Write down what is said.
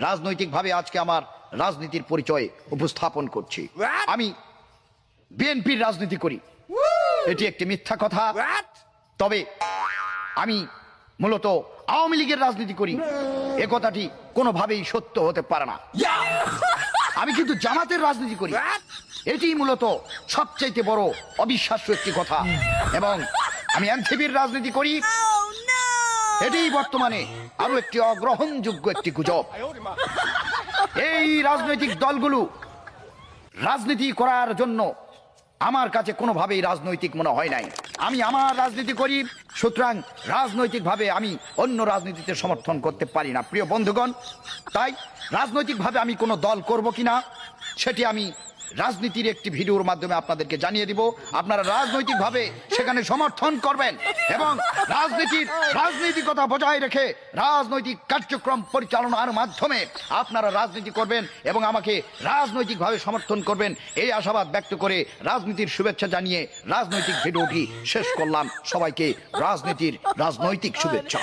রাজনৈতিকভাবে আজকে আমার রাজনীতির পরিচয় উপস্থাপন করছি। আমি বিএনপির রাজনীতি করি, এটি একটি মিথ্যা কথা। তবে আমি মূলত আওয়ামী লীগের রাজনীতি করি, এ কথাটি কোনোভাবেই সত্য হতে পারে না। আমি কিন্তু জামাতের রাজনীতি করি, এটি মূলত সবচাইতে বড় অবিশ্বাস্য একটি কথা। এবং আমি এনসিপির রাজনীতি করি, এটি বর্তমানে আরো একটি অগ্রহণযোগ্য একটি গুজব। এই রাজনৈতিক দলগুলো রাজনীতি করার জন্য আমার কাছে কোনোভাবেই রাজনৈতিক মনে হয় নাই। আমি আমার রাজনীতি করি, সুতরাং রাজনৈতিকভাবে আমি অন্য রাজনীতিতে সমর্থন করতে পারি না। প্রিয় বন্ধুগণ, তাই রাজনৈতিকভাবে আমি কোনো দল করব কিনা সেটি আমি রাজনীতির একটি ভিডিওর মাধ্যমে আপনাদেরকে জানিয়ে দিব। আপনারা রাজনৈতিকভাবে সেখানে সমর্থন করবেন এবং রাজনৈতিকতা বজায় রেখে রাজনৈতিক কার্যক্রম পরিচালনার মাধ্যমে আপনারা রাজনীতি করবেন এবং আমাকে রাজনৈতিকভাবে সমর্থন করবেন, এই আশাবাদ ব্যক্ত করে রাজনীতির শুভেচ্ছা জানিয়ে রাজনৈতিক ভিডিওটি শেষ করলাম। সবাইকে রাজনৈতিক শুভেচ্ছা।